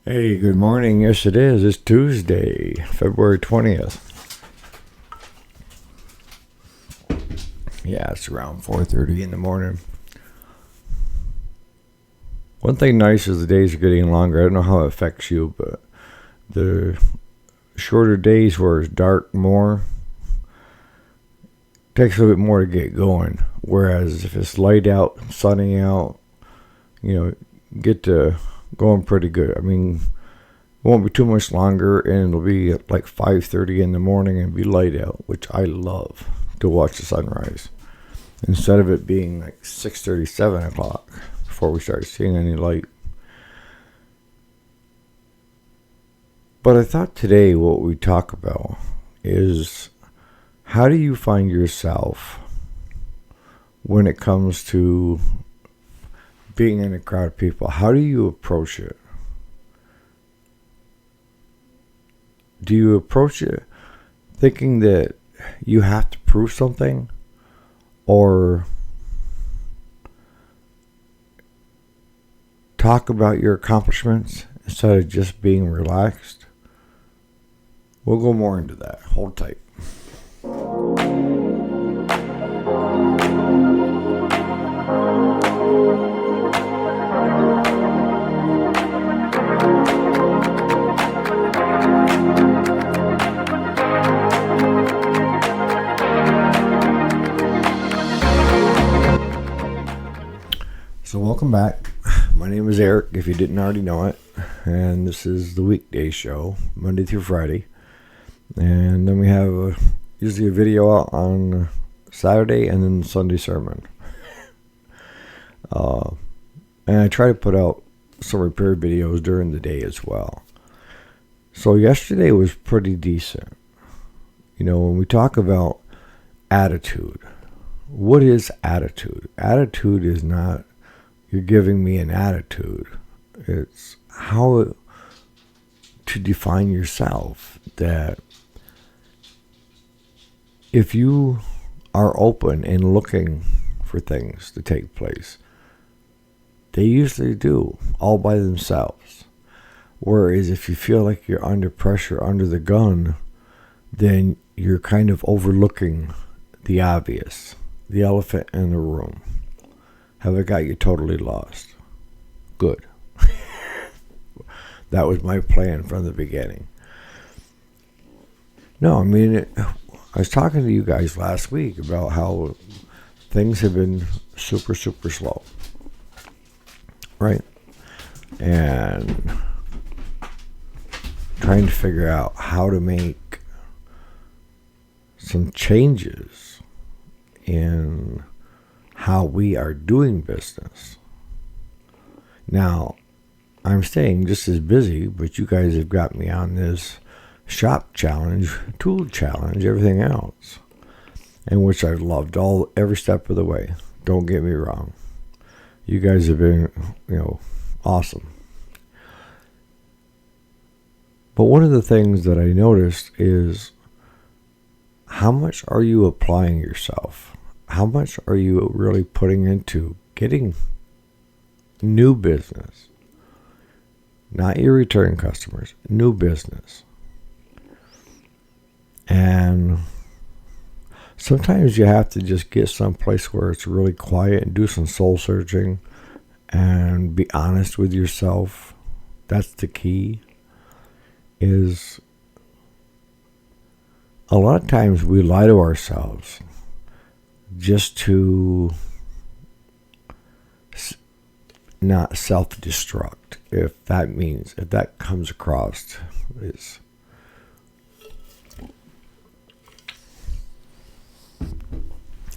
Hey, good morning. Yes, it is. It's Tuesday, February 20th. Yeah, it's around 4:30 in the morning. One thing nice is the days are getting longer. I don't know how it affects you, but the shorter days where it's dark more takes a little bit more to get going. Whereas if it's light out, sunny out, you know, get to going pretty good. I mean, it won't be too much longer, and it'll be at like 5:30 in the morning and be light out, which I love to watch the sunrise. Instead of it being like 6:30, 7 o'clock before we start seeing any light. But I thought today what we talk about is how do you find yourself when it comes to being in a crowd of people? How do you approach it? Do you approach it thinking that you have to prove something? Or talk about your accomplishments instead of just being relaxed? We'll go more into that. Hold tight. So welcome back. My name is Eric, if you didn't already know it, and this is the weekday show, Monday through Friday. And then we have usually a video out on Saturday and then Sunday sermon. And I try to put out some repair videos during the day as well. So yesterday was pretty decent. You know, when we talk about attitude, what is attitude? Attitude is not you're giving me an attitude. It's how to define yourself. That if you are open and looking for things to take place, they usually do, all by themselves. Whereas if you feel like you're under pressure, under the gun, then you're kind of overlooking the obvious, the elephant in the room. Have I got you totally lost? Good. That was my plan from the beginning. No, I mean, I was talking to you guys last week about how things have been super, super slow. Right? And trying to figure out how to make some changes in how we are doing business. Now, I'm staying just as busy, but you guys have got me on this shop challenge, tool challenge, everything else, and which I've loved every step of the way. Don't get me wrong. You guys have been, awesome. But one of the things that I noticed is how much are you applying yourself? How much are you really putting into getting new business? Not your return customers, new business. And sometimes you have to just get someplace where it's really quiet and do some soul searching and be honest with yourself. That's the key. Is a lot of times we lie to ourselves just to not self-destruct, if that comes across.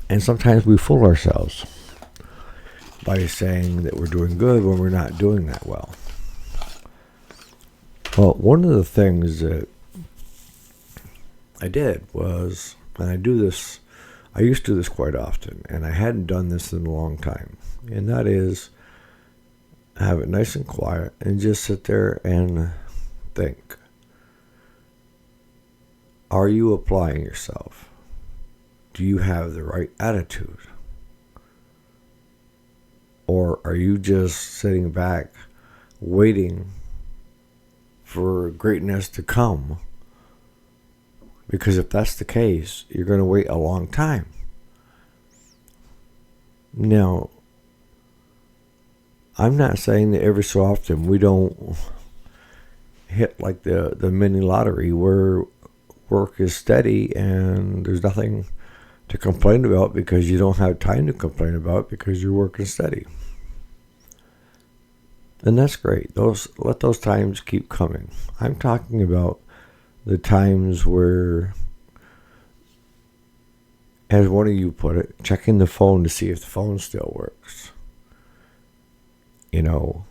And sometimes we fool ourselves by saying that we're doing good when we're not doing that well. Well, one of the things that I did was, and I used to do this quite often, and I hadn't done this in a long time, and that is have it nice and quiet and just sit there and think. Are you applying yourself? Do you have the right attitude? Or are you just sitting back waiting for greatness to come. Because if that's the case, you're going to wait a long time. Now, I'm not saying that every so often we don't hit like the mini lottery where work is steady and there's nothing to complain about because you don't have time to complain about because you're working steady. And that's great. Let those times keep coming. I'm talking about the times where, as one of you put it, checking the phone to see if the phone still works. You know,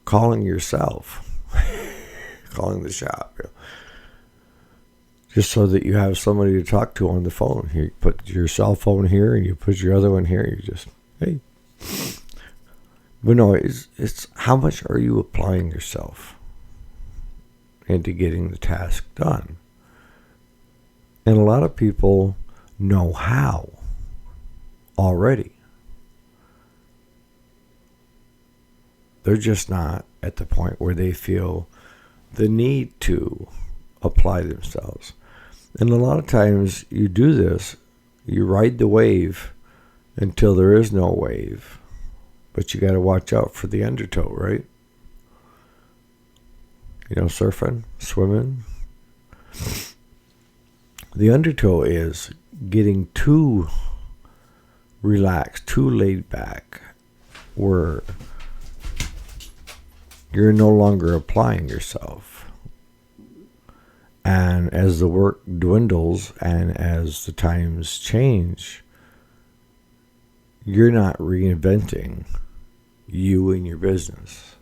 calling yourself, calling the shop, just so that you have somebody to talk to on the phone. You put your cell phone here and you put your other one here. You just, hey. But no, it's how much are you applying yourself into getting the task done? And a lot of people know how already. They're just not at the point where they feel the need to apply themselves. And a lot of times you do this, you ride the wave until there is no wave. But you got to watch out for the undertow, right? You know, surfing, swimming. The undertow is getting too relaxed, too laid back, where you're no longer applying yourself. And as the work dwindles and as the times change, you're not reinventing you and your business.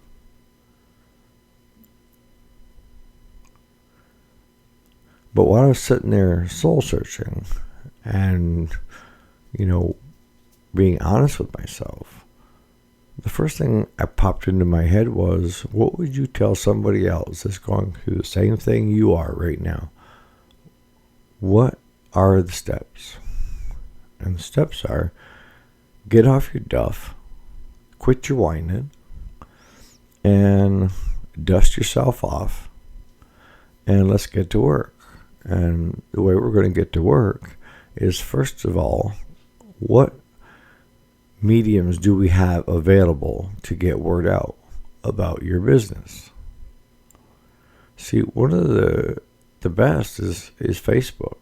But while I was sitting there soul searching and, you know, being honest with myself, the first thing that popped into my head was, what would you tell somebody else that's going through the same thing you are right now? What are the steps? And the steps are, get off your duff, quit your whining, and dust yourself off, and let's get to work. And the way we're going to get to work is, first of all, what mediums do we have available to get word out about your business? See, one of the best is Facebook.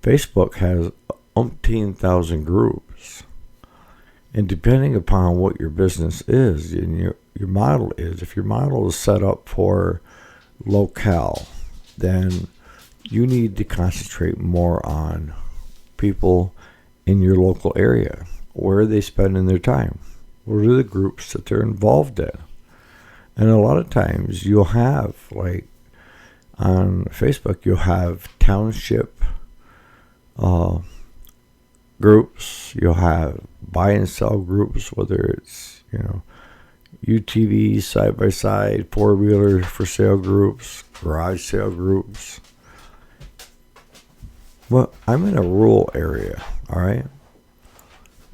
Facebook has umpteen thousand groups. And depending upon what your business is and your model is, if your model is set up for locale, then you need to concentrate more on people in your local area. Where are they spending their time? What are the groups that they're involved in? And a lot of times you'll have, like on Facebook, you'll have township groups. You'll have buy and sell groups, whether it's, you know, UTVs, side-by-side, four-wheeler for sale groups, garage sale groups. Well, I'm in a rural area, all right?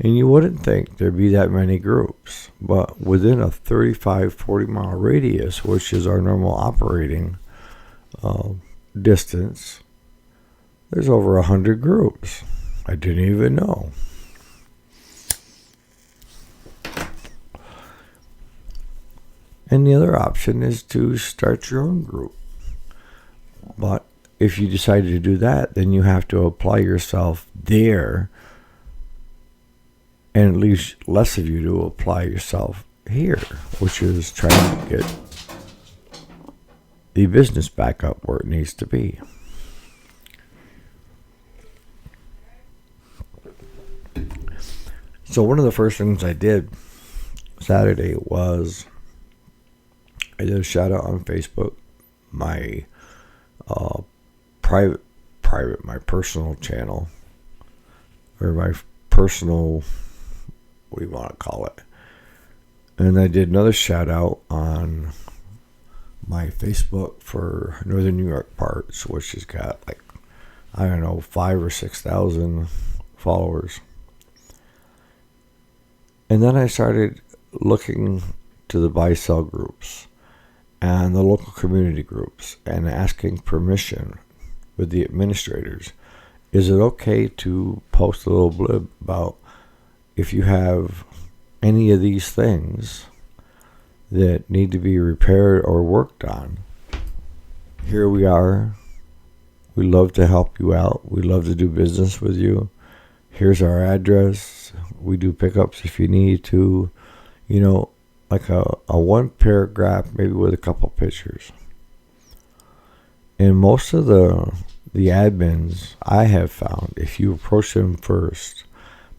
And you wouldn't think there'd be that many groups. But within a 35, 40-mile radius, which is our normal operating distance, there's over 100 groups. I didn't even know. And the other option is to start your own group. But if you decided to do that, then you have to apply yourself there, and it leaves less of you to apply yourself here, which is trying to get the business back up where it needs to be. So one of the first things I did Saturday was I did a shout out on Facebook, my my personal channel, or my personal, what do you want to call it? And I did another shout out on my Facebook for Northern New York Parts, which has got like, I don't know, 5,000 or 6,000 followers. And then I started looking to the buy-sell groups and the local community groups and asking permission with the administrators. Is it okay to post a little blib about if you have any of these things that need to be repaired or worked on? Here we are. We love to help you out. We love to do business with you. Here's our address. We do pickups if you need to. Like a one paragraph, maybe with a couple pictures. And most of the admins I have found, if you approach them first,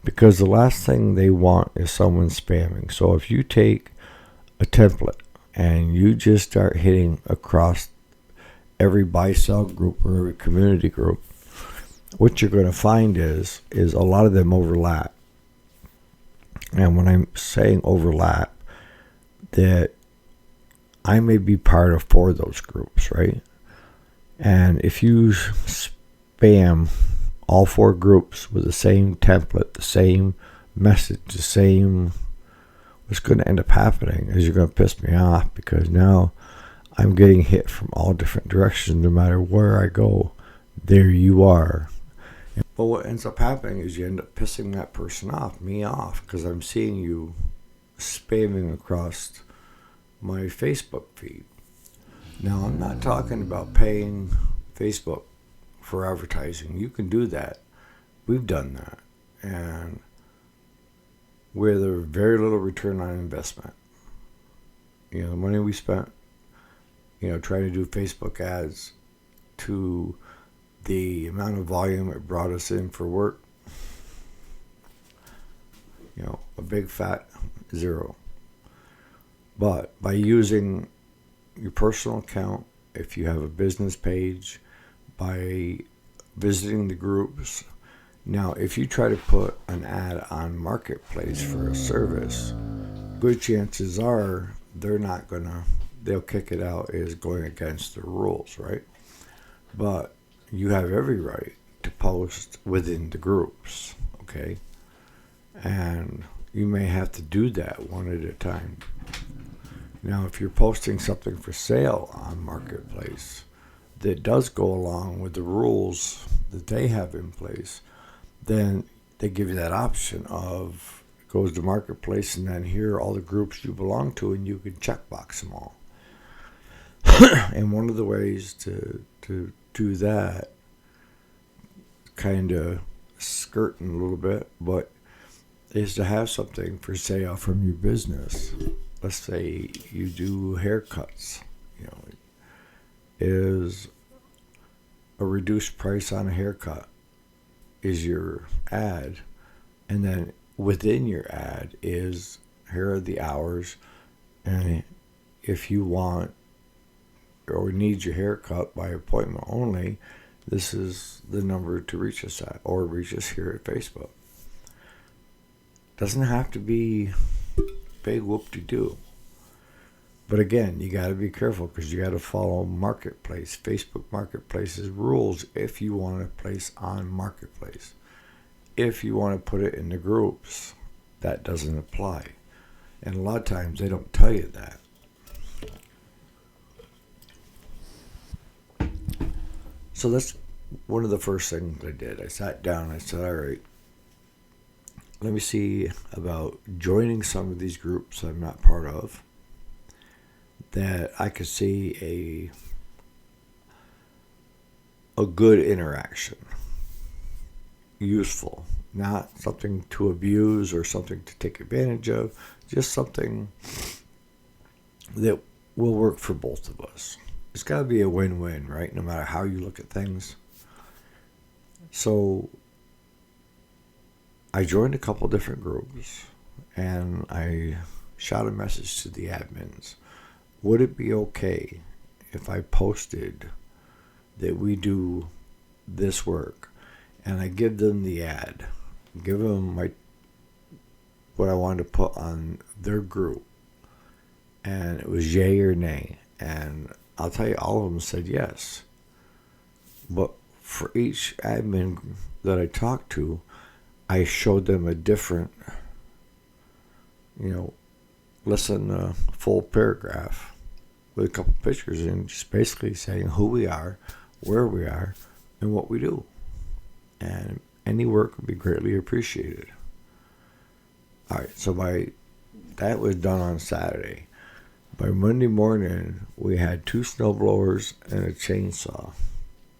because the last thing they want is someone spamming. So if you take a template and you just start hitting across every buy-sell group or every community group, what you're going to find is a lot of them overlap. And when I'm saying overlap, that I may be part of 4 of those groups, right? And if you spam all 4 groups with the same template, the same message, the same, what's going to end up happening is you're going to piss me off, because now I'm getting hit from all different directions. No matter where I go, there you are. But what ends up happening is you end up pissing that person off, me off, because I'm seeing you spamming across my Facebook feed. Now, I'm not talking about paying Facebook for advertising. You can do that. We've done that. And with a very little return on investment. The money we spent, trying to do Facebook ads to the amount of volume it brought us in for work, a big fat zero. But by using your personal account, if you have a business page, by visiting the groups. Now, if you try to put an ad on Marketplace for a service, good chances are they'll kick it out as going against the rules, right? But you have every right to post within the groups, okay? And you may have to do that one at a time. Now, if you're posting something for sale on Marketplace that does go along with the rules that they have in place, then they give you that option of goes to Marketplace, and then here are all the groups you belong to, and you can checkbox them all. And one of the ways to do that, kind of skirting a little bit, but is to have something for sale from your business. Let's say you do haircuts, is a reduced price on a haircut is your ad, and then within your ad is here are the hours, and if you want or need your haircut by appointment only, this is the number to reach us at, or reach us here at Facebook. Doesn't have to be big whoop-de-doo. But again, you got to be careful, because you got to follow Marketplace, Facebook Marketplace's rules if you want to place on Marketplace. If you want to put it in the groups, that doesn't apply. And a lot of times they don't tell you that. So that's one of the first things I did. I sat down and I said, all right, let me see about joining some of these groups I'm not part of, that I could see a good interaction, useful, not something to abuse or something to take advantage of, just something that will work for both of us. It's got to be a win-win, right? No matter how you look at things. So I joined a couple different groups, and I shot a message to the admins. Would it be okay if I posted that we do this work, and I give them the ad, give them what I wanted to put on their group, and it was yay or nay, and I'll tell you, all of them said yes. But for each admin that I talked to, I showed them a different, less than a full paragraph with a couple pictures and just basically saying who we are, where we are, and what we do. And any work would be greatly appreciated. All right, so that was done on Saturday. By Monday morning, we had 2 snowblowers and a chainsaw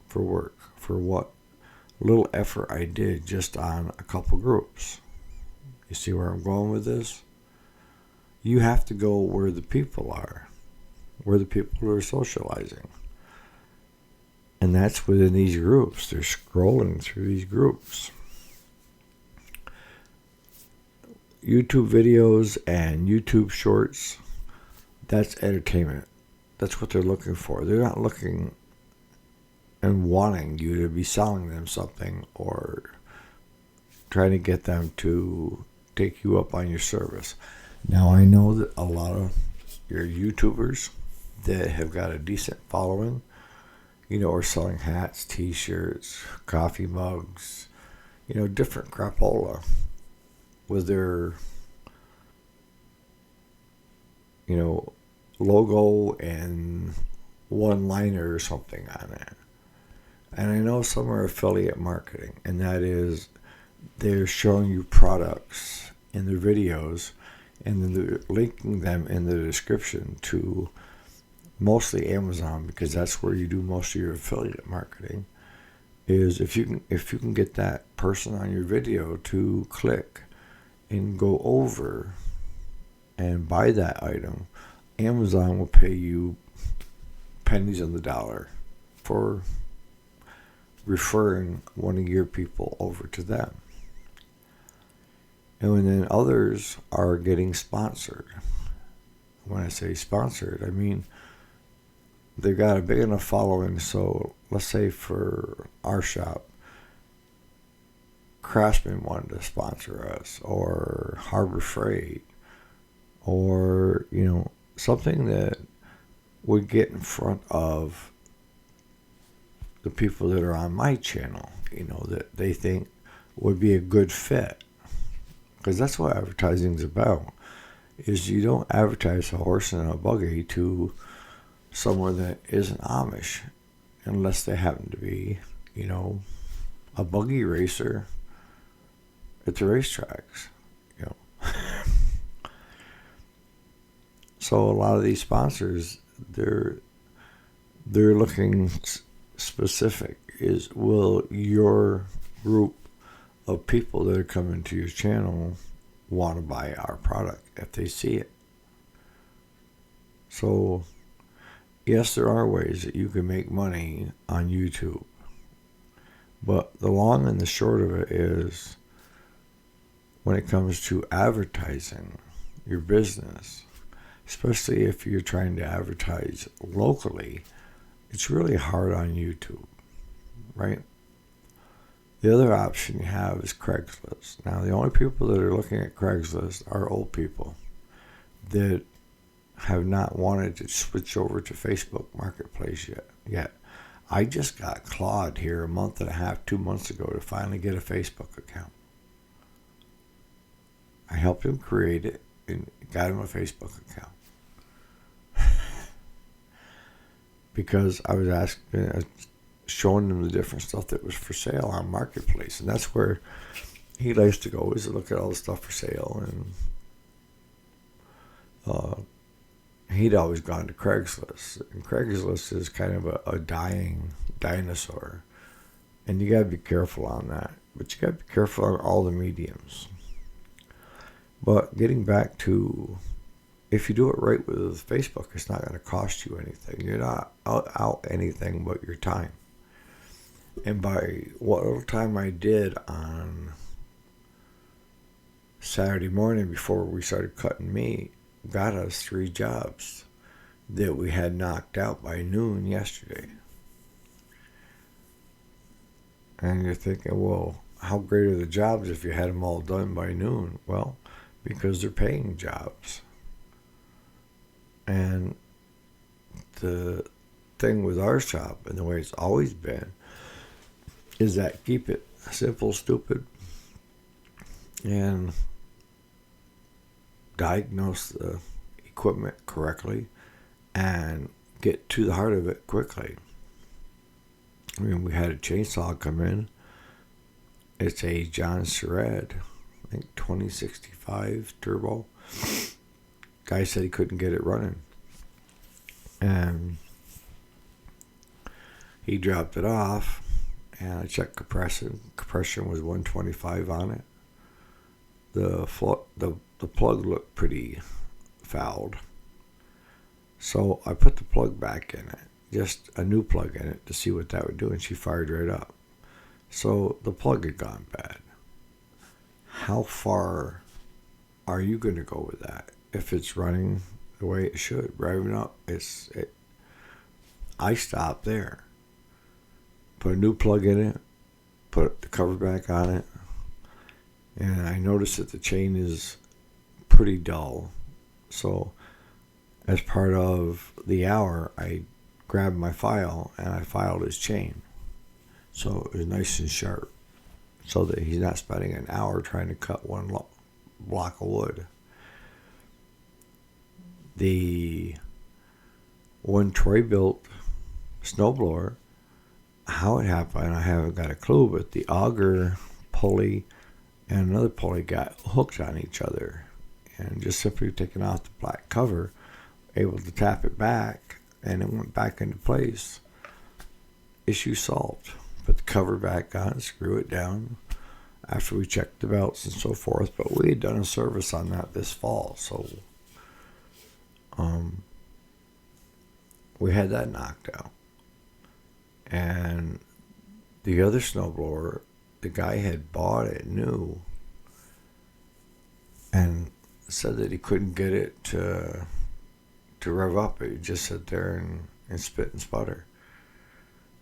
for work, for what little effort I did just on a couple groups. You see where I'm going with this? You have to go where the people are, where the people are socializing. And that's within these groups. They're scrolling through these groups. YouTube videos and YouTube shorts, that's entertainment. That's what they're looking for. They're not looking and wanting you to be selling them something or trying to get them to take you up on your service. Now, I know that a lot of your YouTubers that have got a decent following, are selling hats, t-shirts, coffee mugs, different crapola with their, logo and one-liner or something on it. And I know some are affiliate marketing, and that is they're showing you products in their videos and then they're linking them in the description to mostly Amazon, because that's where you do most of your affiliate marketing. Is if you can get that person on your video to click and go over and buy that item, Amazon will pay you pennies on the dollar for referring one of your people over to them. And then others are getting sponsored. When I say sponsored, I mean they've got a big enough following. So let's say for our shop, Craftsman wanted to sponsor us, or Harbor Freight, or something that would get in front of the people that are on my channel, that they think would be a good fit. Because that's what advertising's about. Is you don't advertise a horse and a buggy to someone that isn't Amish, unless they happen to be, a buggy racer at the racetracks, So a lot of these sponsors, they're looking specific. Is, will your group of people that are coming to your channel want to buy our product if they see it? So yes, there are ways that you can make money on YouTube, but the long and the short of it is, when it comes to advertising your business, especially if you're trying to advertise locally, it's really hard on YouTube, right? The other option you have is Craigslist. Now, the only people that are looking at Craigslist are old people that have not wanted to switch over to Facebook Marketplace yet. I just got clawed here a month and a half, 2 months ago to finally get a Facebook account. I helped him create it and got him a Facebook account. Because I was showing him the different stuff that was for sale on Marketplace. And that's where he likes to go, is to look at all the stuff for sale. And he'd always gone to Craigslist. And Craigslist is kind of a dying dinosaur. And you got to be careful on that. But you got to be careful on all the mediums. But getting back to, if you do it right with Facebook, it's not going to cost you anything. You're not out anything but your time. And by what little time I did on Saturday morning before we started cutting meat, got us 3 jobs that we had knocked out by noon yesterday. And you're thinking, well, how great are the jobs if you had them all done by noon? Well, because they're paying jobs. And the thing with our shop, and the way it's always been, is that keep it simple, stupid, and diagnose equipment correctly and get to the heart of it quickly. I mean, we had a chainsaw come in. It's a John Surratt, I think 2065 turbo. Guy said he couldn't get it running. And he dropped it off, and I checked compression. Compression was 125 on it. The plug looked pretty fouled. So I put the plug back in it, just a new plug in it, to see what that would do, and she fired right up. So the plug had gone bad. How far are you going to go with that? If it's running the way it should, revving up, I stopped there. Put a new plug in it, put the cover back on it, and I noticed that the chain is pretty dull. So as part of the hour, I grabbed my file and I filed his chain. So it was nice and sharp, so that he's not spending an hour trying to cut one block of wood. The one Troy built snowblower, how it happened, I haven't got a clue, but the auger pulley and another pulley got hooked on each other, and just simply taking off the black cover, able to tap it back, and it went back into place. Issue solved. Put the cover back on, screw it down after we checked the belts and so forth. But we had done a service on that this fall, so we had that knocked out. And the other snowblower, the guy had bought it new and said that he couldn't get it to rev up. It just sit there and spit and sputter.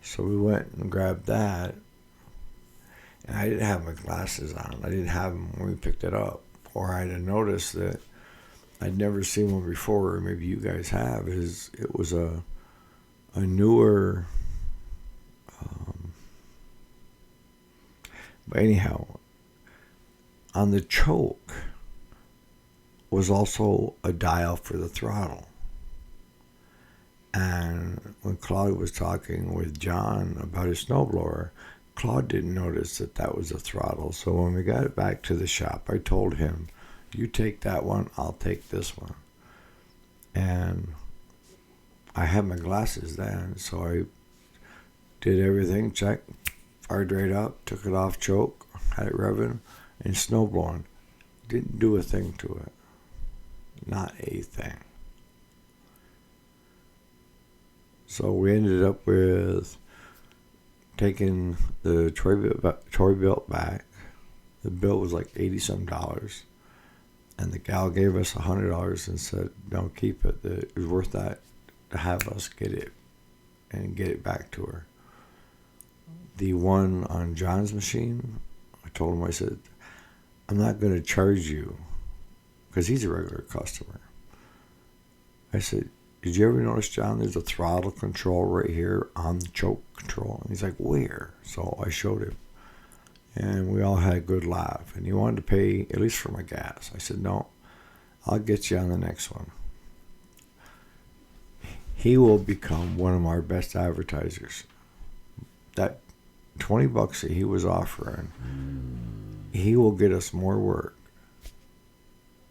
So we went and grabbed that, and I didn't have my glasses on. I didn't have them when we picked it up, or I'd have noticed that I'd never seen one before, or maybe you guys have. It was a newer, but anyhow, on the choke was also a dial for the throttle. And when Claude was talking with John about his snowblower, Claude didn't notice that was a throttle. So when we got it back to the shop, I told him, you take that one, I'll take this one. And I had my glasses then, so I did everything, checked, fired right up, took it off choke, had it revving, and snowblowing. Didn't do a thing to it. Not a thing. So we ended up with taking the Troy built back. The bill was like $80-some, and the gal gave us $100 and said, "Don't keep it. It was worth that to have us get it and get it back to her." The one on John's machine, I told him, I said, "I'm not going to charge you," because he's a regular customer. I said, "Did you ever notice, John, there's a throttle control right here on the choke control?" And he's like, "Where?" So I showed him. And we all had a good laugh. And he wanted to pay, at least for my gas. I said, "No, I'll get you on the next one." He will become one of our best advertisers. That $20 that he was offering, he will get us more work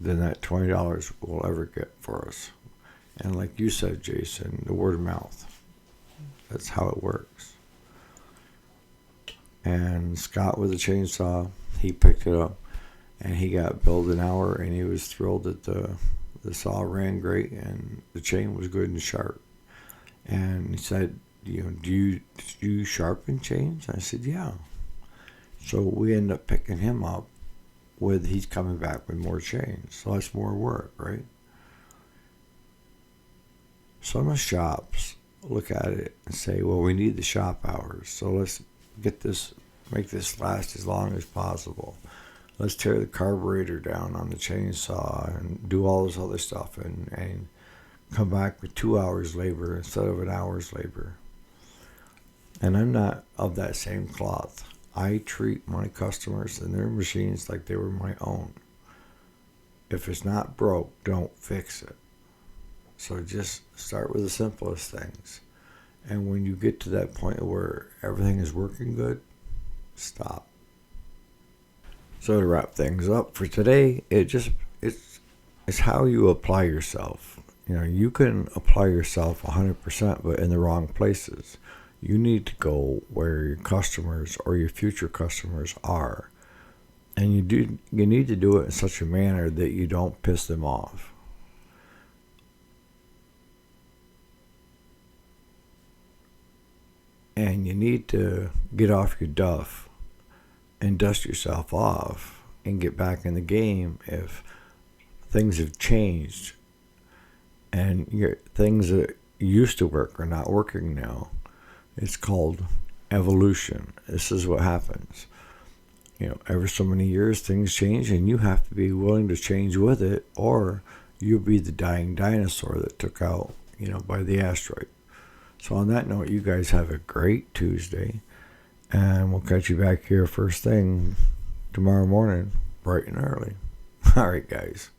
than that $20 will ever get for us. And like you said, Jason, the word of mouth. That's how it works. And Scott with the chainsaw, he picked it up, and he got billed an hour, and he was thrilled that the saw ran great and the chain was good and sharp. And he said, do you sharpen chains? I said, yeah. So we end up picking him up he's coming back with more chains. So that's more work, right? Some of the shops look at it and say, well, we need the shop hours, so let's make this last as long as possible. Let's tear the carburetor down on the chainsaw and do all this other stuff and come back with 2 hours labor instead of an hour's labor. And I'm not of that same cloth. I treat my customers and their machines like they were my own. If it's not broke, don't fix it. So just start with the simplest things. And when you get to that point where everything is working good, stop. So to wrap things up for today, it's how you apply yourself. You can apply yourself 100%, but in the wrong places. You need to go where your customers or your future customers are. And you need to do it in such a manner that you don't piss them off. And you need to get off your duff and dust yourself off and get back in the game if things have changed and things that used to work are not working now. It's called evolution. This is what happens. Every so many years things change, and you have to be willing to change with it, or you'll be the dying dinosaur that took out, by the asteroid. So on that note, you guys have a great Tuesday, and we'll catch you back here first thing tomorrow morning, bright and early. All right, guys.